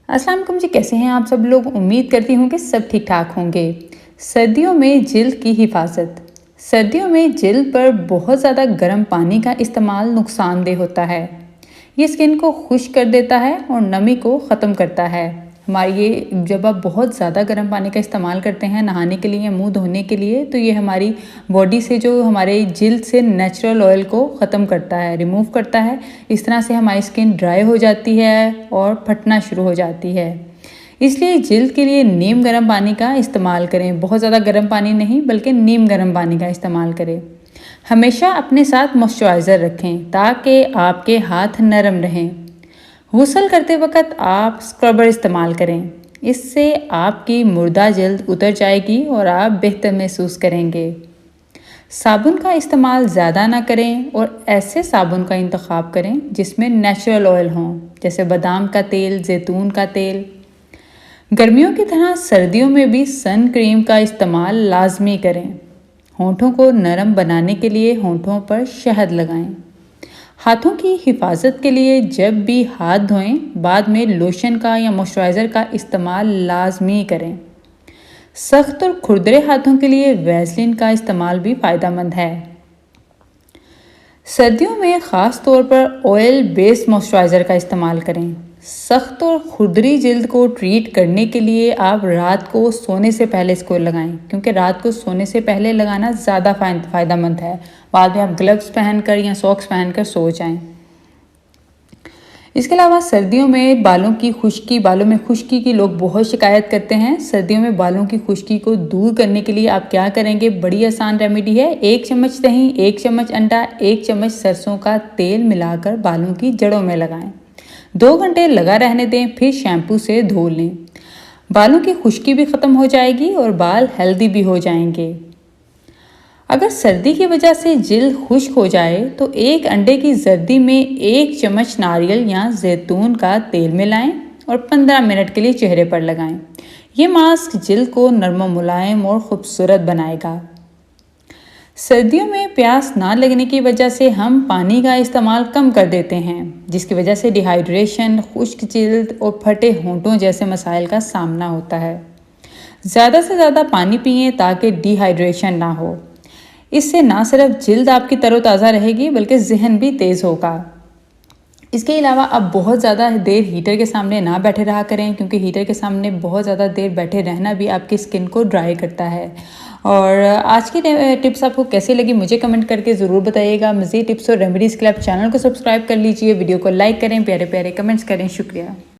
अस्सलाम वालेकुम जी, कैसे हैं आप सब लोग। उम्मीद करती हूँ कि सब ठीक ठाक होंगे। सर्दियों में जिल्द की हिफाजत। सर्दियों में जिल्द पर बहुत ज़्यादा गर्म पानी का इस्तेमाल नुकसानदेह होता है। ये स्किन को खुश्क कर देता है और नमी को ख़त्म करता है। हमारी ये जब आप बहुत ज़्यादा गर्म पानी का इस्तेमाल करते हैं नहाने के लिए या मुंह धोने के लिए, तो ये हमारी बॉडी से जो हमारे जिल्द से नेचुरल ऑयल को ख़त्म करता है, रिमूव करता है। इस तरह से हमारी स्किन ड्राई हो जाती है और फटना शुरू हो जाती है। इसलिए जिल्द के लिए नीम गर्म पानी का इस्तेमाल करें। बहुत ज़्यादा गर्म पानी नहीं, बल्कि नीम गर्म पानी का इस्तेमाल करें। हमेशा अपने साथ मॉइस्चराइज़र रखें ताकि आपके हाथ नरम रहें। गुस्ल करते वक्त आप स्क्रबर इस्तेमाल करें। इससे आपकी मुर्दा जिल्द उतर जाएगी और आप बेहतर महसूस करेंगे। साबुन का इस्तेमाल ज़्यादा ना करें और ऐसे साबुन का इंतखाब करें जिसमें नेचुरल ऑयल हों, जैसे बादाम का तेल, जैतून का तेल। गर्मियों की तरह सर्दियों में भी सन क्रीम का इस्तेमाल लाजमी करें। होंठों को नरम बनाने के लिए होंठों पर शहद लगाएं। हाथों की हिफाजत के लिए जब भी हाथ धोएं, बाद में लोशन का या मॉइस्चराइज़र का इस्तेमाल लाजमी करें। सख्त और खुरदरे हाथों के लिए वैसलीन का इस्तेमाल भी फ़ायदेमंद है। सर्दियों में ख़ास तौर पर ऑयल बेस्ड मॉइस्चराइज़र का इस्तेमाल करें। सख्त और खुरदरी जिल्द को ट्रीट करने के लिए आप रात को सोने से पहले इसको लगाएं, क्योंकि रात को सोने से पहले लगाना ज़्यादा फ़ायदेमंद है। बाद में आप ग्लव्स पहनकर या सॉक्स पहनकर सो जाएं। इसके अलावा सर्दियों में बालों में खुश्की की लोग बहुत शिकायत करते हैं। सर्दियों में बालों की खुश्की को दूर करने के लिए आप क्या करेंगे, बड़ी आसान रेमेडी है। 1 चम्मच दही, 1 चम्मच अंडा, 1 चम्मच सरसों का तेल मिलाकर बालों की जड़ों में लगाएं। 2 घंटे लगा रहने दें, फिर शैम्पू से धो लें। बालों की खुश्की भी ख़त्म हो जाएगी और बाल हेल्दी भी हो जाएंगे। अगर सर्दी की वजह से जिल्द खुश्क हो जाए तो 1 अंडे की जर्दी में 1 चम्मच नारियल या जैतून का तेल मिलाएं और 15 मिनट के लिए चेहरे पर लगाएं। ये मास्क जिल्द को नरम, मुलायम और खूबसूरत बनाएगा। सर्दियों में प्यास ना लगने की वजह से हम पानी का इस्तेमाल कम कर देते हैं, जिसकी वजह से डिहाइड्रेशन, खुश्क जिल्द और फटे होंठों जैसे मसाइल का सामना होता है। ज़्यादा से ज़्यादा पानी पिएं ताकि डिहाइड्रेशन ना हो। इससे ना सिर्फ जिल्द आपकी तरोताज़ा रहेगी बल्कि जहन भी तेज़ होगा। इसके अलावा आप बहुत ज़्यादा देर हीटर के सामने ना बैठे रहा करें, क्योंकि हीटर के सामने बहुत ज़्यादा देर बैठे रहना भी आपकी स्किन को ड्राई करता है। और आज की टिप्स आपको कैसी लगी मुझे कमेंट करके ज़रूर बताइएगा। मज़ीद टिप्स और रेमेडीज़ के लिए आप चैनल को सब्सक्राइब कर लीजिए, वीडियो को लाइक करें, प्यारे प्यारे कमेंट्स करें। शुक्रिया।